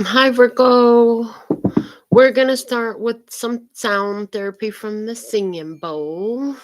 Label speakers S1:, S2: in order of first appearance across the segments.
S1: Hi, Virgo. We're going to start with some sound therapy from the singing bowl.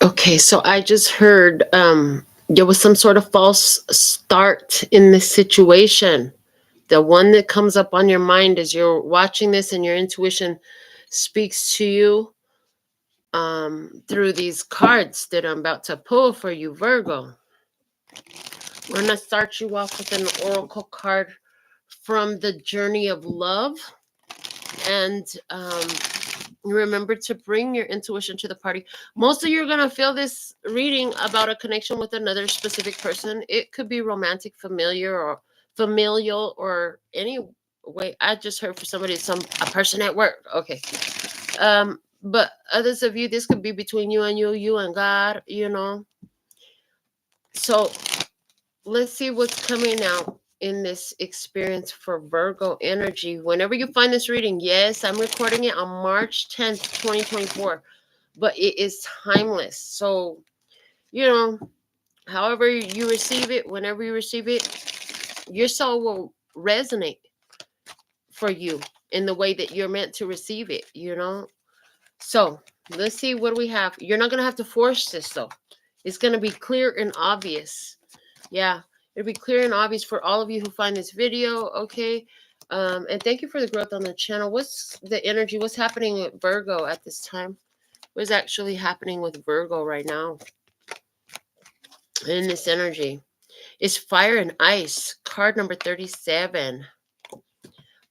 S1: Okay, so I just heard there was some sort of false start in this situation. The one that comes up on your mind as you're watching this and your intuition speaks to you through these cards that I'm about to pull for you, Virgo. We're going to start you off with an oracle card from the journey of love. And remember to bring your intuition to the party. Most of you are going to feel this reading about a connection with another specific person. It could be romantic, familial, or any way. I just heard for somebody, a person at work. Okay. But others of you, this could be between you and God, So let's see what's coming out in this experience for Virgo energy. Whenever you find this reading, yes, I'm recording it on March 10th, 2024, but it is timeless. So, however you receive it, whenever you receive it, your soul will resonate for you in the way that you're meant to receive it, So, let's see what we have. You're not going to have to force this, though. It's going to be clear and obvious. Yeah, it'll be clear and obvious for all of you who find this video, okay? And thank you for the growth on the channel. What's the energy? What's happening with Virgo at this time? What's actually happening with Virgo right now in this energy? It's fire and ice, card number 37.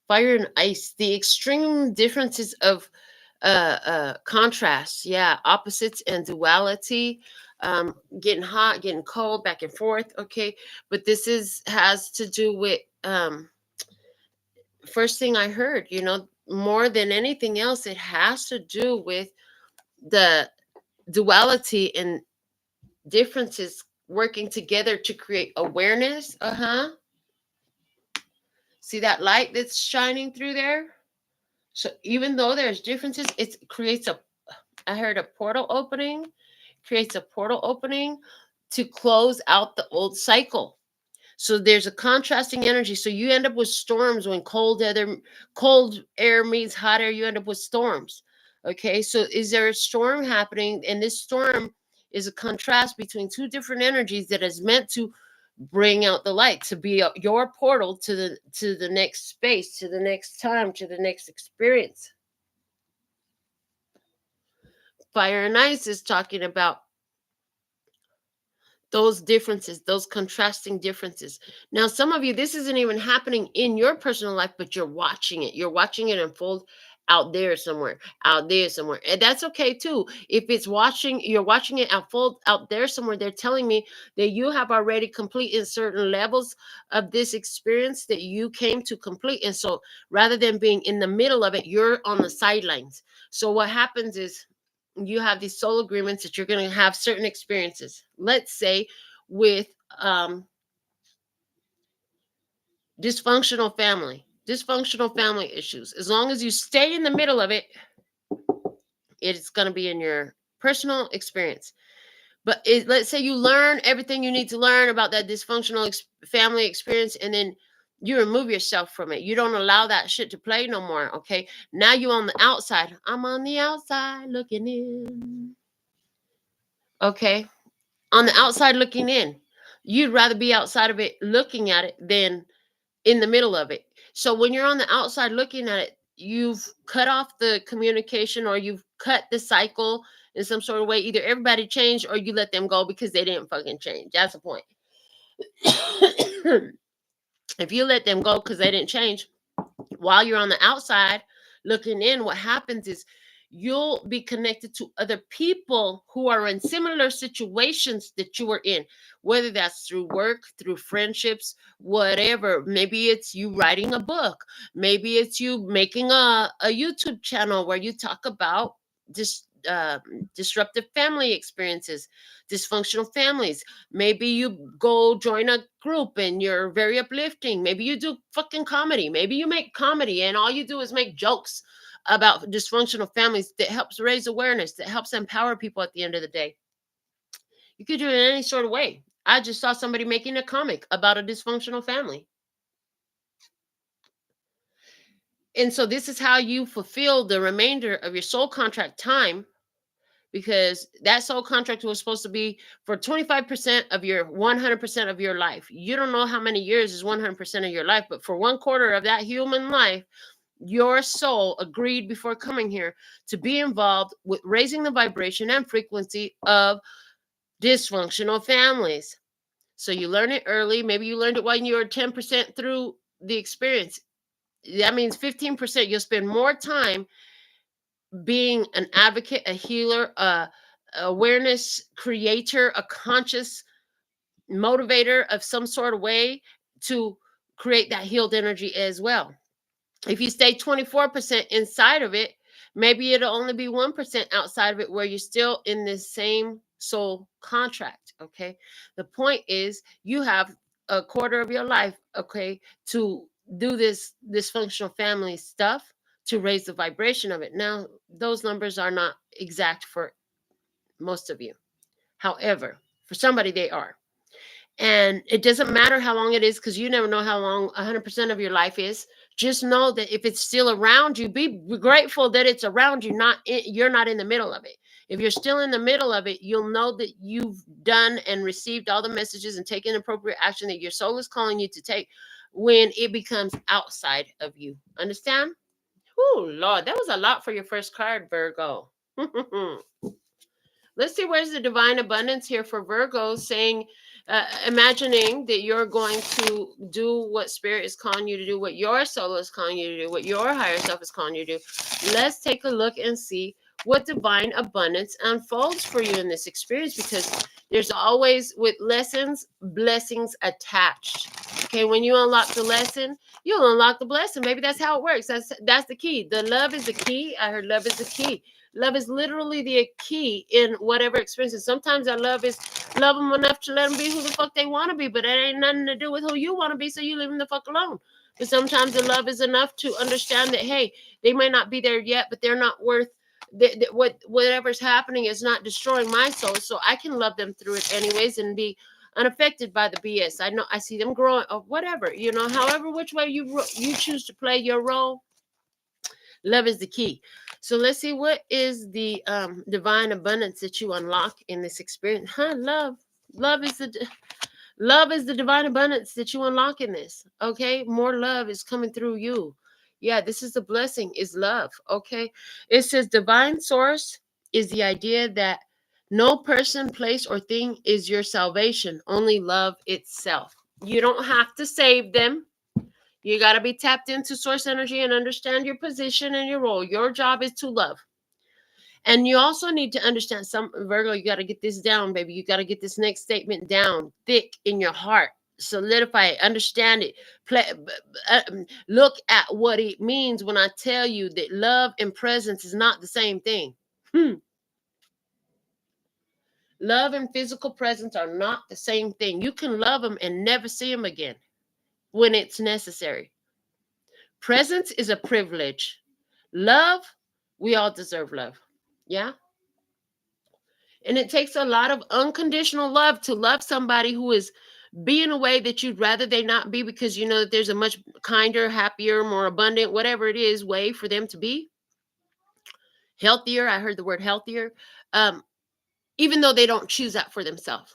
S1: Fire and ice, the extreme differences of contrast, opposites and duality, getting hot, getting cold, back and forth, okay? But this has to do with first thing I heard, more than anything else, it has to do with the duality and differences working together to create awareness. See that light that's shining through there? So even though there's differences, it creates I heard a portal opening, creates a portal opening to close out the old cycle. So there's a contrasting energy. So you end up with storms when cold air meets hot air, you end up with storms. Okay, so is there a storm happening? And this storm is a contrast between two different energies that is meant to bring out the light, to be your portal to the next space, to the next time, to the next experience. Fire and ice is talking about those differences, those contrasting differences. Now, some of you, this isn't even happening in your personal life, but you're watching it. You're watching it unfold out there somewhere. And that's okay too. If you're watching it unfold out there somewhere, they're telling me that you have already completed certain levels of this experience that you came to complete. And so rather than being in the middle of it, you're on the sidelines. So what happens is, you have these soul agreements that you're going to have certain experiences. Let's say with dysfunctional family issues. As long as you stay in the middle of it, it's going to be in your personal experience. But let's say you learn everything you need to learn about that dysfunctional family experience, and then you remove yourself from it. You don't allow that shit to play no more, okay? Now you're on the outside. I'm on the outside looking in. Okay? On the outside looking in. You'd rather be outside of it looking at it than in the middle of it. So when you're on the outside looking at it, you've cut off the communication, or you've cut the cycle in some sort of way. Either everybody changed or you let them go because they didn't fucking change. That's the point. If you let them go because they didn't change, while you're on the outside looking in, what happens is you'll be connected to other people who are in similar situations that you were in, whether that's through work, through friendships, whatever. Maybe it's you writing a book. Maybe it's you making a YouTube channel where you talk about disruptive family experiences, dysfunctional families. Maybe you go join a group and you're very uplifting. Maybe you do fucking comedy. Maybe you make comedy and all you do is make jokes about dysfunctional families that helps raise awareness, that helps empower people at the end of the day. You could do it in any sort of way. I just saw somebody making a comic about a dysfunctional family. And so this is how you fulfill the remainder of your soul contract time, because that soul contract was supposed to be for 25% of your 100% of your life. You don't know how many years is 100% of your life, but for 1/4 of that human life, your soul agreed before coming here to be involved with raising the vibration and frequency of dysfunctional families. So you learn it early. Maybe you learned it when you were 10% through the experience. That means 15% you'll spend more time being an advocate, a healer, a awareness creator, a conscious motivator of some sort of way to create that healed energy as well. If you stay 24% inside of it, maybe it'll only be 1% outside of it where you're still in this same soul contract. Okay. The point is you have 1/4 of your life, okay, to do this dysfunctional family stuff to raise the vibration of it. Now, those numbers are not exact for most of you. However, for somebody they are. And it doesn't matter how long it is, because you never know how long 100% of your life is. Just know that if it's still around you, be grateful that it's around you, you're not in the middle of it. If you're still in the middle of it, you'll know that you've done and received all the messages and taken appropriate action that your soul is calling you to take when it becomes outside of you. Understand? Oh, Lord, that was a lot for your first card, Virgo. Let's see, where's the divine abundance here for Virgo, saying, imagining that you're going to do what spirit is calling you to do, what your soul is calling you to do, what your higher self is calling you to do. Let's take a look and see what divine abundance unfolds for you in this experience, because there's always, with lessons, blessings attached. Okay, when you unlock the lesson, you'll unlock the blessing. Maybe that's how it works. That's the key. The love is the key. I heard love is the key. Love is literally the key in whatever experience. Sometimes our love is love them enough to let them be who the fuck they want to be, but it ain't nothing to do with who you want to be, so you leave them the fuck alone. But sometimes the love is enough to understand that, hey, they may not be there yet, but they're not worth whatever's happening is not destroying my soul, so I can love them through it anyways and be unaffected by the BS. I know I see them growing or whatever, however, which way you choose to play your role. Love is the key. So let's see, what is the divine abundance that you unlock in this experience? Love is the divine abundance that you unlock in this. Okay, more love is coming through you. Yeah, this is the blessing, is love. Okay, it says divine source is the idea that no person, place, or thing is your salvation, only love itself. You don't have to save them. You got to be tapped into source energy and understand your position and your role. Your job is to love. And you also need to understand, Virgo, you got to get this down, baby. You got to get this next statement down, thick in your heart. Solidify it, understand it. Look at what it means when I tell you that love and presence is not the same thing. Love and physical presence are not the same thing. You can love them and never see them again when it's necessary. Presence is a privilege. Love, we all deserve love. Yeah. And it takes a lot of unconditional love to love somebody who is being a way that you'd rather they not be, because you know that there's a much kinder, happier, more abundant, whatever it is, way for them to be. Healthier. I heard the word healthier. Even though they don't choose that for themselves.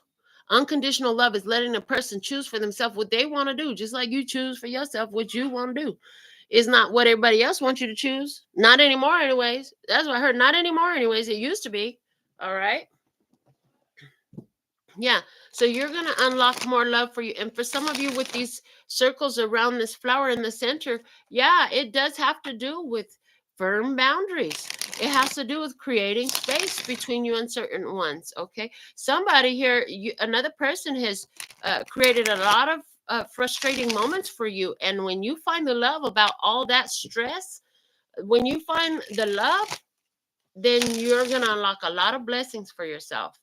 S1: Unconditional love is letting a person choose for themselves what they want to do, just like you choose for yourself what you want to do. It's not what everybody else wants you to choose. Not anymore, anyways. That's what I heard. Not anymore, anyways. It used to be. All right. Yeah. So you're going to unlock more love for you. And for some of you with these circles around this flower in the center, yeah, it does have to do with firm boundaries. It has to do with creating space between you and certain ones. Okay. Somebody here, another person has created a lot of frustrating moments for you. And when you find the love about all that stress, when you find the love, then you're going to unlock a lot of blessings for yourself.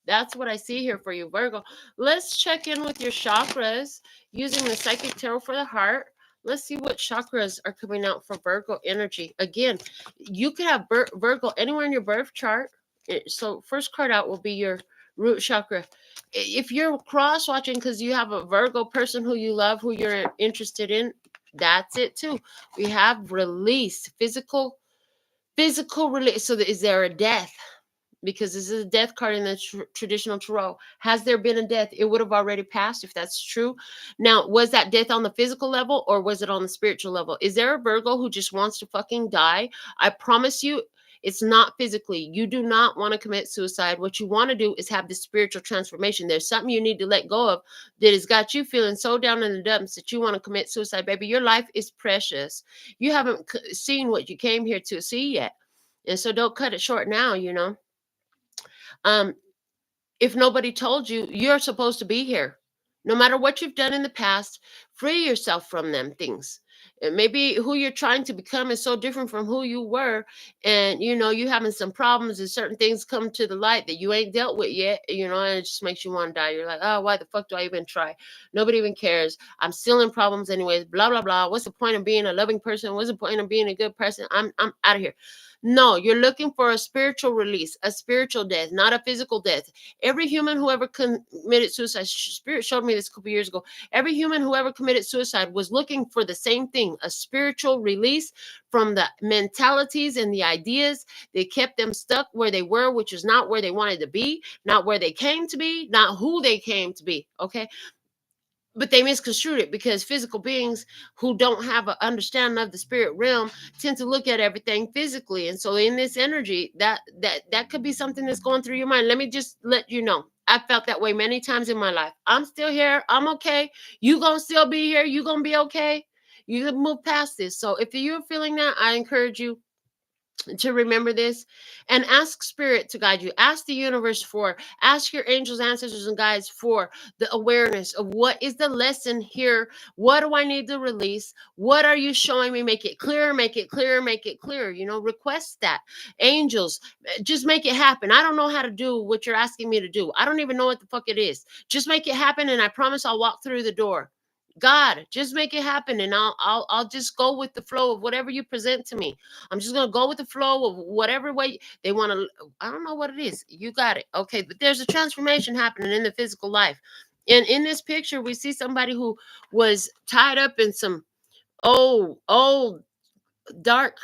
S1: That's what I see here for you, Virgo. Let's check in with your chakras using the Psychic Tarot for the heart. Let's see what chakras are coming out for Virgo energy. Again, you could have Virgo anywhere in your birth chart. So first card out will be your root chakra. If you're cross watching because you have a Virgo person who you love, who you're interested in, that's it too. We have release, physical release. So is there a death? Because this is a death card in the traditional tarot. Has there been a death? It would have already passed if that's true. Now, was that death on the physical level or was it on the spiritual level? Is there a Virgo who just wants to fucking die? I promise you, it's not physically. You do not want to commit suicide. What you want to do is have this spiritual transformation. There's something you need to let go of that has got you feeling so down in the dumps that you want to commit suicide, baby. Your life is precious. You haven't seen what you came here to see yet. And so don't cut it short now, you know. If nobody told you, you're supposed to be here. No matter what you've done in the past, free yourself from them things. And maybe who you're trying to become is so different from who you were. And, you know, you having some problems and certain things come to the light that you ain't dealt with yet, you know, and it just makes you want to die. You're like, oh, why the fuck do I even try? Nobody even cares. I'm still in problems anyways, blah, blah, blah. What's the point of being a loving person? What's the point of being a good person? I'm out of here. No, you're looking for a spiritual release, a spiritual death, not a physical death. Every human who ever committed suicide, Spirit showed me this a couple years ago. Every human who ever committed suicide was looking for the same thing, a spiritual release from the mentalities and the ideas that kept them stuck where they were, which is not where they wanted to be, not where they came to be, not who they came to be. Okay. But they misconstrued it because physical beings who don't have an understanding of the spirit realm tend to look at everything physically. And so in this energy, that could be something that's going through your mind. Let me just let you know. I felt that way many times in my life. I'm still here. I'm okay. You gonna still be here. You gonna be okay. You can move past this. So if you're feeling that, I encourage you to remember this and ask spirit to guide you. Ask the universe ask your angels, ancestors, and guides for the awareness of what is the lesson here. What do I need to release? What are you showing me? Make it clear, make it clear, make it clear. You know, request that. Angels, just make it happen. I don't know how to do what you're asking me to do. I don't even know what the fuck it is. Just make it happen, and I promise I'll walk through the door. God, just make it happen, and I'll just go with the flow of whatever you present to me. I'm just gonna go with the flow of whatever way they want to. I don't know what it is. You got it, okay? But there's a transformation happening in the physical life, and in this picture, we see somebody who was tied up in some old dark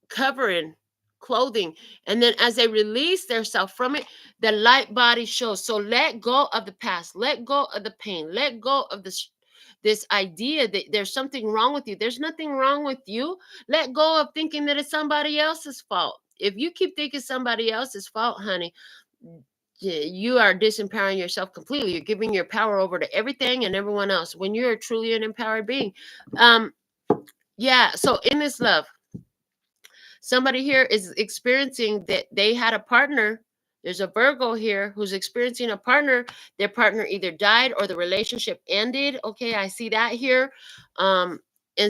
S1: covering clothing, and then as they release themselves from it, the light body shows. So let go of the past, let go of the pain, let go of this idea that there's something wrong with you. There's nothing wrong with you. Let go of thinking that it's somebody else's fault. If you keep thinking somebody else's fault, honey, you are disempowering yourself completely. You're giving your power over to everything and everyone else when you're truly an empowered being. Yeah, so in this love, somebody here is experiencing that they had a partner. There's a Virgo here who's experiencing a partner. Their partner either died or the relationship ended. Okay, I see that here. And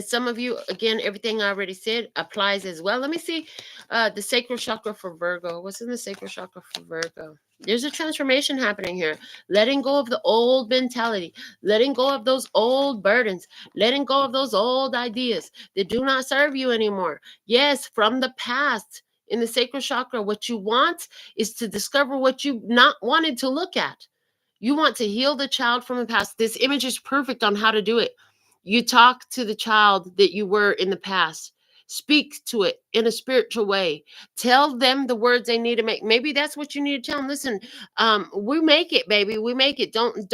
S1: some of you, again, everything I already said applies as well. Let me see the sacral chakra for Virgo. What's in the sacral chakra for Virgo? There's a transformation happening here. Letting go of the old mentality, letting go of those old burdens, letting go of those old ideas that do not serve you anymore. Yes, from the past. In the sacral chakra, what you want is to discover what you not wanted to look at. You want to heal the child from the past. This image is perfect on how to do it. You talk to the child that you were in the past. Speak to it in a spiritual way. Tell them the words they need to make. Maybe that's what you need to tell them. Listen, we make it, baby. We make it. Don't.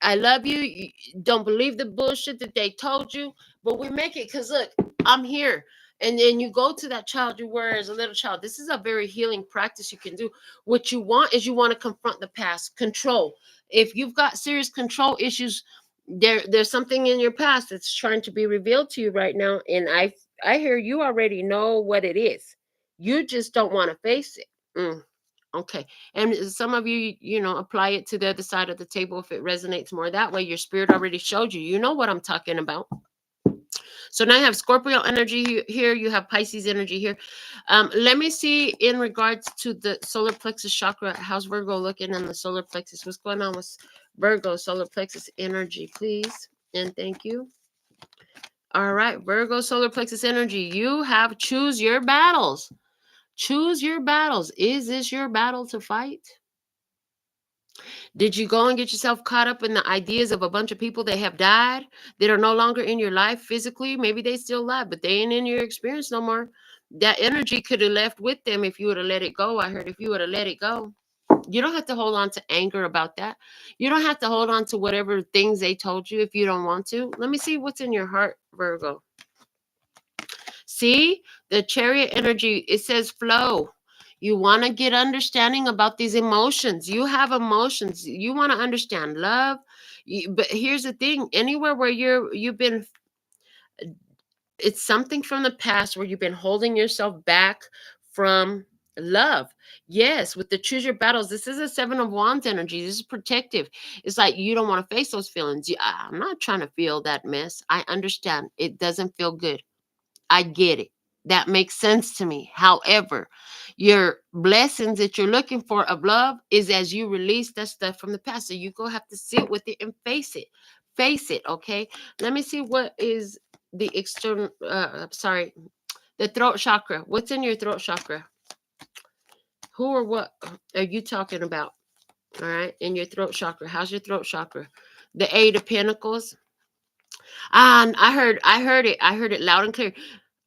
S1: I love you. Don't believe the bullshit that they told you, but we make it because look, I'm here. And then you go to that child you were as a little child. This is a very healing practice you can do. What you want is you want to confront the past, control. If you've got serious control issues, there's something in your past that's trying to be revealed to you right now. And I hear you already know what it is. You just don't want to face it. Okay. And some of you, you know, apply it to the other side of the table if it resonates more that way. Your spirit already showed you. You know what I'm talking about. So now you have Scorpio energy here. You have Pisces energy here. Let me see in regards to the solar plexus chakra. How's Virgo looking in the solar plexus? What's going on with Virgo solar plexus energy, please? And thank you. All right, Virgo solar plexus energy. You have choose your battles. Choose your battles. Is this your battle to fight? Did you go and get yourself caught up in the ideas of a bunch of people that have died, that are no longer in your life physically? Maybe they still alive, but they ain't in your experience no more. That energy could have left with them if you would have let it go. I heard if you would have let it go. You don't have to hold on to anger about that. You don't have to hold on to whatever things they told you if you don't want to. Let me see what's in your heart, Virgo. See, the Chariot energy, it says flow. You want to get understanding about these emotions. You have emotions. You want to understand love. But here's the thing, anywhere where you've been, it's something from the past where you've been holding yourself back from love. Yes, with the choose your battles, this is a Seven of Wands energy. This is protective. It's like you don't want to face those feelings. I'm not trying to feel that mess. I understand it doesn't feel good. I get it. That makes sense to me. However, your blessings that you're looking for of love is as you release that stuff from the past. So you go have to sit with it and face it. Face it, okay? Let me see what is the external, the throat chakra. What's in your throat chakra? Who or what are you talking about? All right, in your throat chakra. How's your throat chakra? The Eight of Pentacles. I heard it. I heard it loud and clear.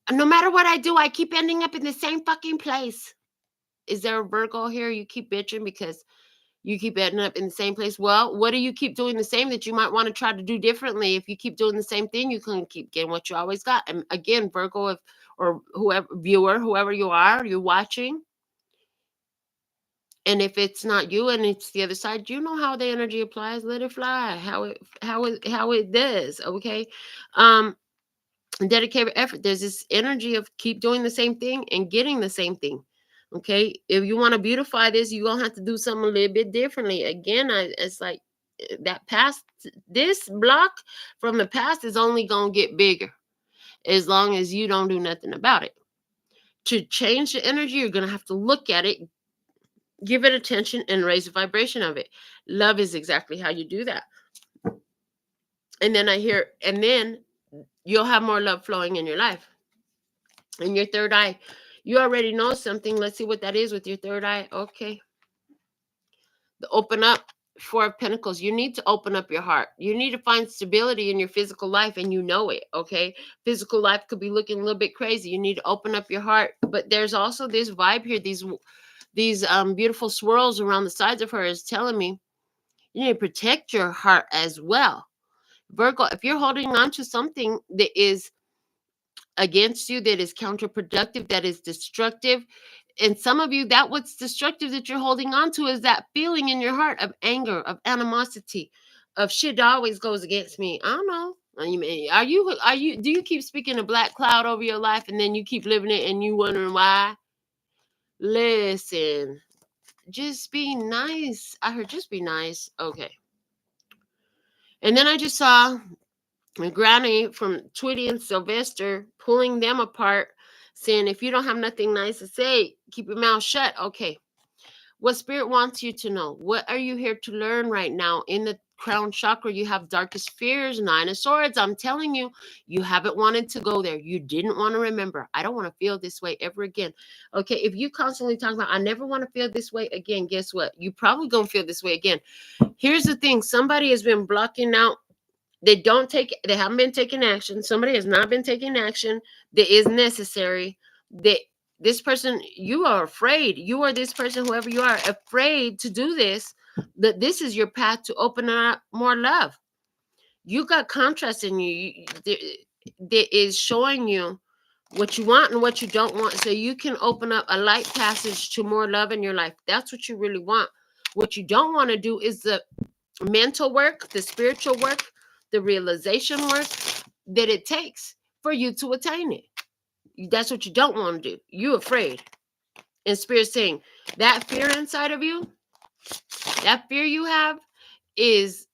S1: No matter what I do, I keep ending up in the same fucking place. Is there a Virgo here? You keep bitching because you keep ending up in the same place. Well, what do you keep doing the same that you might want to try to do differently? If you keep doing the same thing, you can keep getting what you always got. And again, Virgo, or whoever viewer, whoever you are, you're watching. And if it's not you and it's the other side, you know how the energy applies. Let it fly. How it does. Okay. Dedicated effort. There's this energy of keep doing the same thing and getting the same thing. Okay, if you want to beautify this, you're gonna have to do something a little bit differently. Again, it's like that past, this block from the past is only gonna get bigger as long as you don't do nothing about it. To change the energy, you're gonna have to look at it, give it attention, and raise the vibration of it. Love is exactly how you do that. And then you'll have more love flowing in your life. In your third eye, you already know something. Let's see what that is with your third eye. Okay. The open up, Four of Pentacles. You need to open up your heart. You need to find stability in your physical life, and you know it. Okay. Physical life could be looking a little bit crazy. You need to open up your heart. But there's also this vibe here. These beautiful swirls around the sides of her is telling me you need to protect your heart as well. Virgo, if you're holding on to something that is against you, that is counterproductive, that is destructive, and some of you, that what's destructive that you're holding on to is that feeling in your heart of anger, of animosity, of shit always goes against me. I don't know. You mean, do you keep speaking a black cloud over your life and then you keep living it and you wondering why? Listen, just be nice. I heard just be nice. Okay. And then I just saw Granny from Tweety and Sylvester pulling them apart, saying, if you don't have nothing nice to say, keep your mouth shut. Okay. What Spirit wants you to know? What are you here to learn right now? In the crown chakra, you have darkest fears, Nine of Swords. I'm telling you, you haven't wanted to go there. You didn't want to remember. I don't want to feel this way ever again. Okay, if you constantly talk about, I never want to feel this way again, guess what? You probably going to feel this way again. Here's the thing. Somebody has been blocking out. They haven't been taking action. Somebody has not been taking action that is necessary. This person, you are afraid. You are this person, whoever you are, afraid to do this. That this is your path to open up more love. You got contrast in you that is showing you what you want and what you don't want, so you can open up a light passage to more love in your life. That's what you really want. What you don't want to do is the mental work, the spiritual work, the realization work that it takes for you to attain it. That's what you don't want to do. You're afraid. And Spirit's saying that fear inside of you, that fear you have is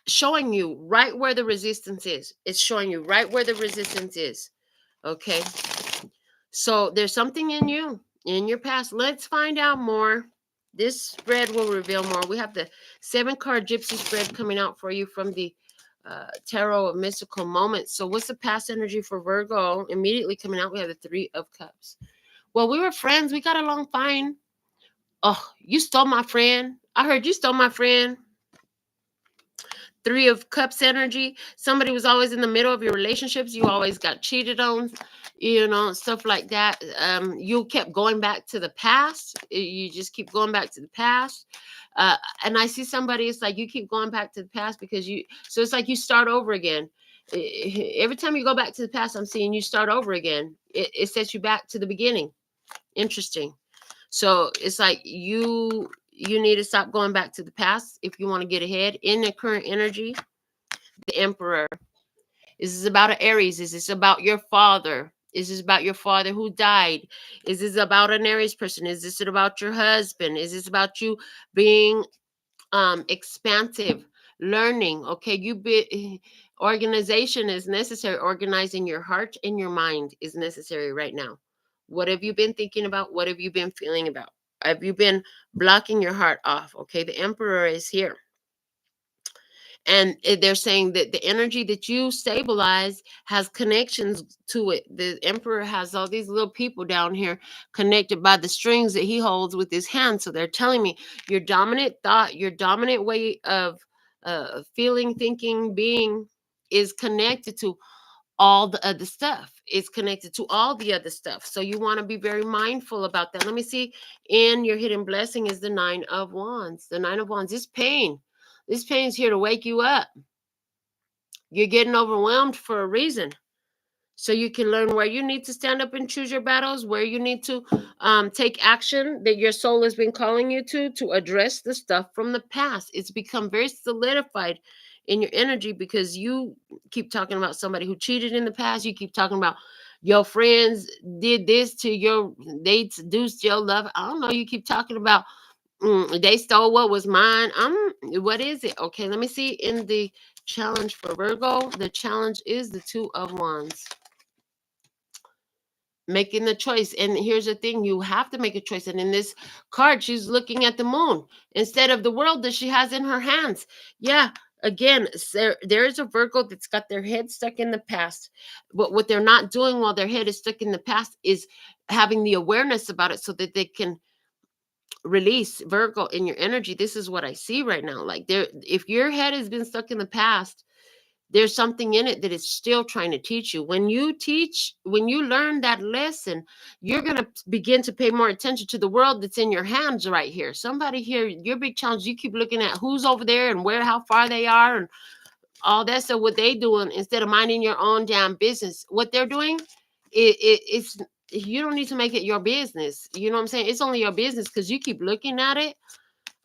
S1: showing you right where the resistance is. It's showing you right where the resistance is. Okay. So there's something in you, in your past. Let's find out more. This spread will reveal more. We have the 7-card gypsy spread coming out for you from the Tarot of Mystical Moments. So what's the past energy for Virgo? Immediately coming out, we have the 3 of Cups. Well, we were friends. We got along fine. Oh, you stole my friend. I heard you stole my friend. 3 of Cups energy. Somebody was always in the middle of your relationships. You always got cheated on, stuff like that. You kept going back to the past. You just keep going back to the past. And I see somebody, it's like you keep going back to the past because so it's like you start over again. Every time you go back to the past, I'm seeing you start over again. It sets you back to the beginning. Interesting. So it's like you need to stop going back to the past if you want to get ahead in the current energy. The Emperor. Is this about an Aries? Is this about your father? Is this about your father who died? Is this about an Aries person? Is this about your husband? Is this about you being expansive, learning? Okay, organization is necessary. Organizing your heart and your mind is necessary right now. What have you been thinking about? What have you been feeling about? Have you been blocking your heart off? Okay, the Emperor is here. And they're saying that the energy that you stabilize has connections to it. The Emperor has all these little people down here connected by the strings that he holds with his hand. So they're telling me your dominant thought, your dominant way of feeling, thinking, being is connected to all the other stuff. It's connected to all the other stuff. So you want to be very mindful about that. Let me see. In your hidden blessing is the 9 of Wands. The 9 of Wands is pain. This pain is here to wake you up. You're getting overwhelmed for a reason. So you can learn where you need to stand up and choose your battles, where you need to take action that your soul has been calling you to address the stuff from the past. It's become very solidified in your energy because you keep talking about somebody who cheated in the past. You keep talking about your friends did this to they seduced your love. I don't know. You keep talking about they stole what was mine. What is it? Okay, let me see. In the challenge for Virgo, the challenge is the 2 of Wands. Making the choice. And here's the thing, you have to make a choice. And in this card, she's looking at the moon instead of the world that she has in her hands. Yeah, again, there is a Virgo that's got their head stuck in the past. But what they're not doing while their head is stuck in the past is having the awareness about it so that they can release. Virgo, in your energy, this is what I see right now. Like, if your head has been stuck in the past, there's something in it that is still trying to teach you. When you learn that lesson, you're going to begin to pay more attention to the world that's in your hands right here. Somebody here, your big challenge, you keep looking at who's over there and how far they are and all that stuff, what they doing, instead of minding your own damn business. What they're doing, it's you don't need to make it your business. You know what I'm saying? It's only your business because you keep looking at it.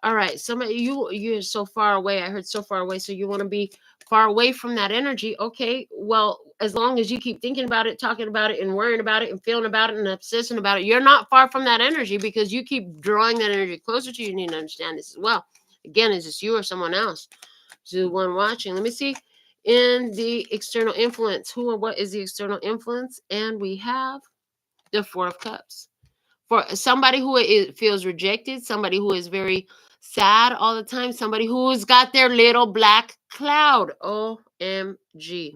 S1: All right, somebody, you're so far away. I heard so far away. So you want to be far away from that energy. Okay, well, as long as you keep thinking about it, talking about it, and worrying about it, and feeling about it, and obsessing about it, you're not far from that energy because you keep drawing that energy closer to you. You need to understand this as well. Again, is this you or someone else? To one watching. Let me see. In the external influence, who or what is the external influence? And we have the 4 of Cups. For somebody who feels rejected, somebody who is very sad all the time, somebody who's got their little black cloud. OMG.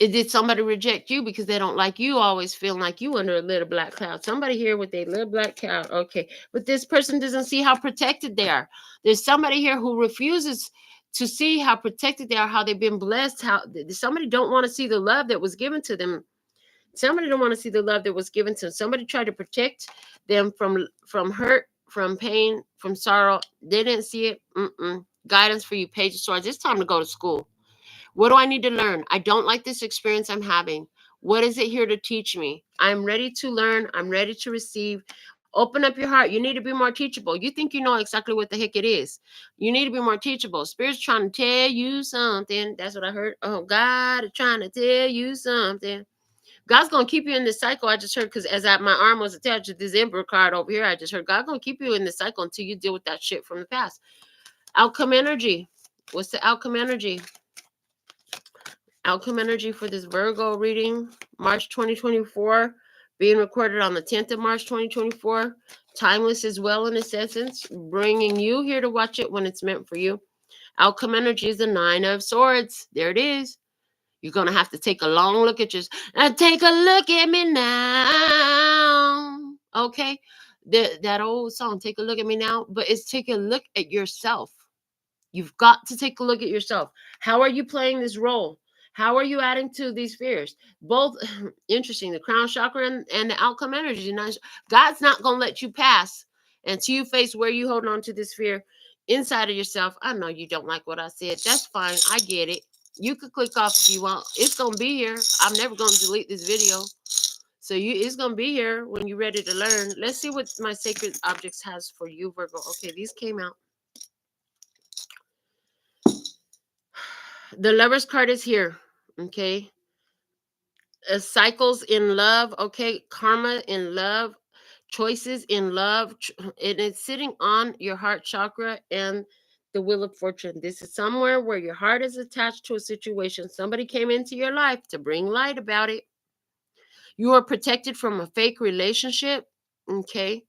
S1: Did somebody reject you because they don't like you, always feeling like you under a little black cloud? Somebody here with a little black cloud. Okay. But this person doesn't see how protected they are. There's somebody here who refuses to see how protected they are, how they've been blessed, how somebody don't want to see the love that was given to them. Somebody don't want to see the love that was given to them. Somebody tried to protect them from hurt, from pain, from sorrow. They didn't see it. Guidance for you, Page of Swords. It's time to go to school. What do I need to learn? I don't like this experience I'm having. What is it here to teach me? I'm ready to learn. I'm ready to receive. Open up your heart. You need to be more teachable. You think you know exactly what the heck it is. You need to be more teachable. Spirit's trying to tell you something. That's what I heard. Oh, God is trying to tell you something. God's going to keep you in this cycle. I just heard, because my arm was attached to this Emperor card over here, I just heard God's going to keep you in this cycle until you deal with that shit from the past. Outcome energy. What's the outcome energy? Outcome energy for this Virgo reading, March 2024, being recorded on the 10th of March 2024. Timeless as well in its essence, bringing you here to watch it when it's meant for you. Outcome energy is the 9 of Swords. There it is. You're going to have to take a long look at your... take a look at me now. Okay? That old song, Take a Look at Me Now, but it's take a look at yourself. You've got to take a look at yourself. How are you playing this role? How are you adding to these fears? Both interesting, the crown chakra and the outcome energy. God's not going to let you pass until you face where you hold on to this fear inside of yourself. I know you don't like what I said. That's fine. I get it. You could click off if you want. It's going to be here. I'm never going to delete this video. So it's going to be here when you're ready to learn. Let's see what my sacred objects has for you, Virgo. Okay, these came out. The Lover's card is here, okay? Cycles in love, okay? Karma in love, choices in love, and it's sitting on your heart chakra and the Wheel of Fortune. This is somewhere where your heart is attached to a situation. Somebody came into your life to bring light about it. You are protected from a fake relationship, okay?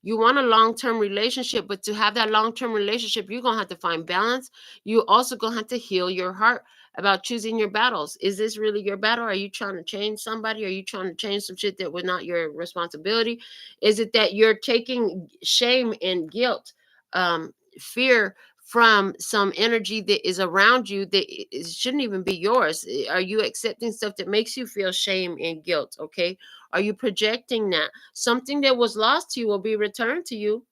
S1: You want a long-term relationship, but to have that long-term relationship, you're going to have to find balance. You also going to have to heal your heart about choosing your battles. Is this really your battle? Are you trying to change somebody? Are you trying to change some shit that was not your responsibility? Is it that you're taking shame and guilt, fear from some energy that is around you that shouldn't even be yours? Are you accepting stuff that makes you feel shame and guilt? Okay. Are you projecting that? Something that was lost to you will be returned to you.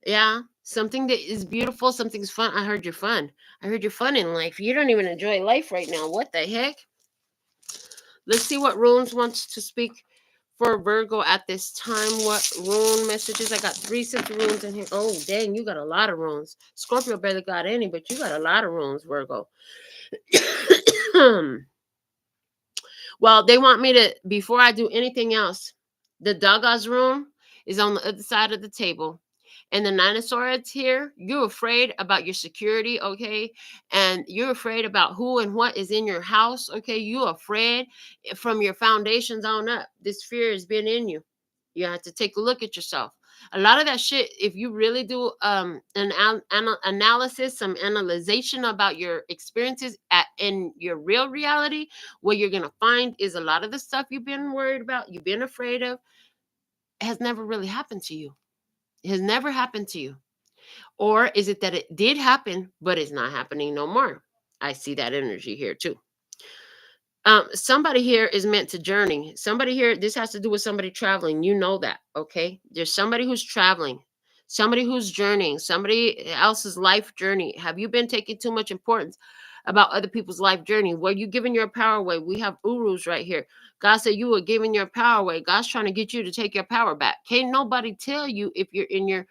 S1: Yeah. Something that is beautiful, something's fun. I heard you're fun. I heard you're fun in life. You don't even enjoy life right now. What the heck? Let's see what runes wants to speak for Virgo at this time. What rune messages? I got 3 sets of runes in here. Oh, dang, you got a lot of runes. Scorpio barely got any, but you got a lot of runes, Virgo. Well, they want me to, before I do anything else, the Daga's room is on the other side of the table. And the 9 of Swords here, you're afraid about your security, okay? And you're afraid about who and what is in your house, okay? You're afraid from your foundations on up. This fear has been in you. You have to take a look at yourself. A lot of that shit, if you really do an analysis, some analyzation about your experiences in your real reality, what you're going to find is a lot of the stuff you've been worried about, you've been afraid of, has never really happened to you. It has never happened to you. Or is it that it did happen, but it's not happening no more? I see that energy here too. Somebody here is meant to journey. Somebody here, this has to do with somebody traveling. You know that, okay? There's somebody who's traveling, somebody who's journeying, somebody else's life journey. Have you been taking too much importance about other people's life journey? Were you giving your power away? We have Urus right here. God said you were giving your power away. God's trying to get you to take your power back. Can't nobody tell you if you're in your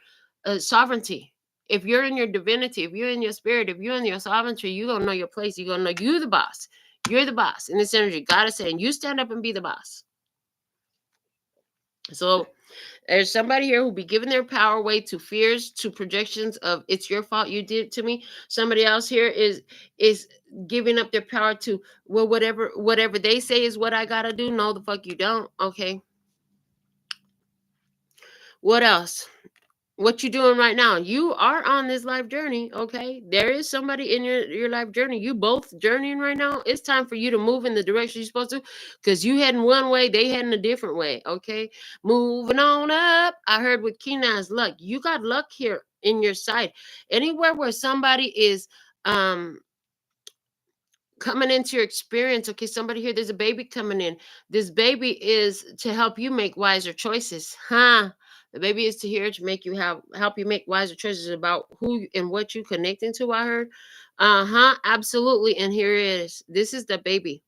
S1: sovereignty. If you're in your divinity, if you're in your spirit, if you're in your sovereignty, you're going to know your place. You're going to know you're the boss. You're the boss in this energy. God is saying, you stand up and be the boss. So there's somebody here who'll be giving their power away to fears, to projections of it's your fault you did it to me. Somebody else here is giving up their power to, well, whatever they say is what I gotta do. No, the fuck you don't. Okay. What else? What you doing right now? You are on this life journey, okay? There is somebody in your life journey. You both journeying right now. It's time for you to move in the direction you're supposed to, because you heading one way, they heading a different way, okay? Moving on up. I heard with Keena's luck. You got luck here in your side. Anywhere where somebody is coming into your experience, okay? Somebody here, there's a baby coming in. This baby is to help you make wiser choices, huh? The baby is to here to make you help you make wiser choices about who and what you connecting to. I heard, absolutely. And here it is. This is the baby.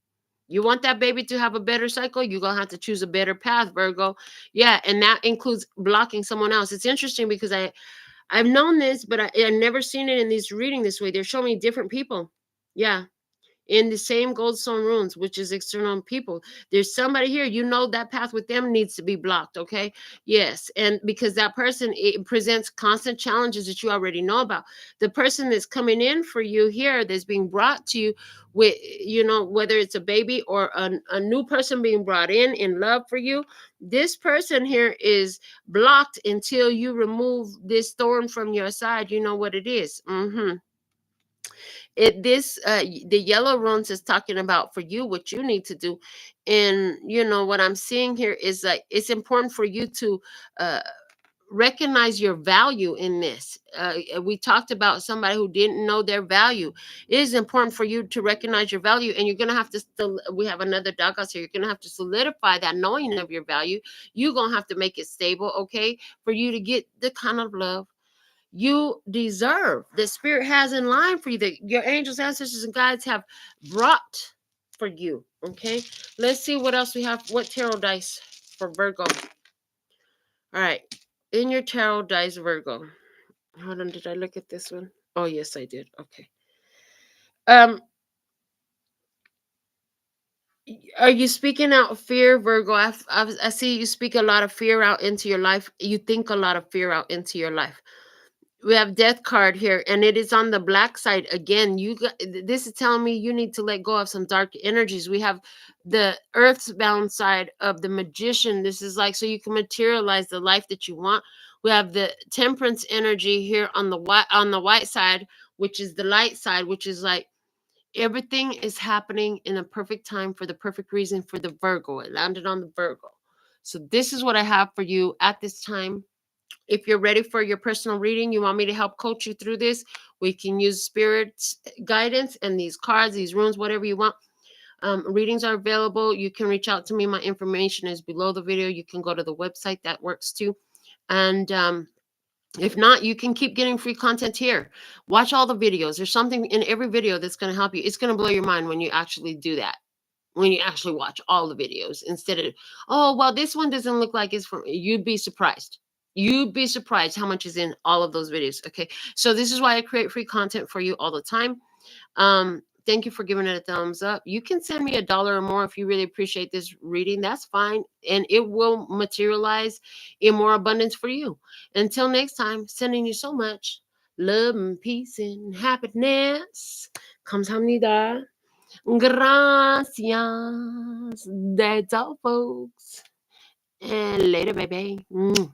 S1: You want that baby to have a better cycle, you're gonna have to choose a better path, Virgo. Yeah, and that includes blocking someone else. It's interesting because I've known this, but I've never seen it in this reading this way. They're showing me different people. Yeah. in the same goldstone runes, which is external people. There's somebody here, you know that path with them needs to be blocked, okay? Yes, and because that person, it presents constant challenges that you already know about. The person that's coming in for you here, that's being brought to you with, whether it's a baby or a new person being brought in love for you, this person here is blocked until you remove this thorn from your side. You know what it is. The yellow runes is talking about for you what you need to do. And what I'm seeing here is like it's important for you to uh recognize your value in this. We talked about somebody who didn't know their value. It is important for you to recognize your value, and you're gonna have to still, we have another dog here, you're gonna have to solidify that knowing of your value. You're gonna have to make it stable, okay, for you to get the kind of love you deserve, the spirit has in line for you, that your angels, ancestors, and guides have brought for you. Okay, let's see what else we have. What tarot dice for Virgo? All right, in your tarot dice, Virgo. Hold on, did I look at this one? Oh yes, I did. Okay. Are you speaking out fear, Virgo? I see you speak a lot of fear out into your life. You think a lot of fear out into your life. We have death card here, and it is on the black side again. This is telling me you need to let go of some dark energies. We have the earth's bound side of the magician. This is like so you can materialize the life that you want. We have the temperance energy here on the white side, which is the light side, which is like everything is happening in a perfect time for the perfect reason for the Virgo. It landed on the Virgo. So this is what I have for you at this time. If you're ready for your personal reading, you want me to help coach you through this, we can use spirit's guidance and these cards, these runes, whatever you want. Readings are available. You can reach out to me. My information is below the video. You can go to the website. That works too. And if not, you can keep getting free content here. Watch all the videos. There's something in every video that's going to help you. It's going to blow your mind when you actually do that. When you actually watch all the videos instead of, oh, well, this one doesn't look like it's from, you'd be surprised. You'd be surprised how much is in all of those videos. Okay. So this is why I create free content for you all the time. Thank you for giving it a thumbs up. You can send me $1 or more if you really appreciate this reading. That's fine. And it will materialize in more abundance for you. Until next time, sending you so much love and peace and happiness. 감사합니다. Gracias. That's all, folks. And later, baby. And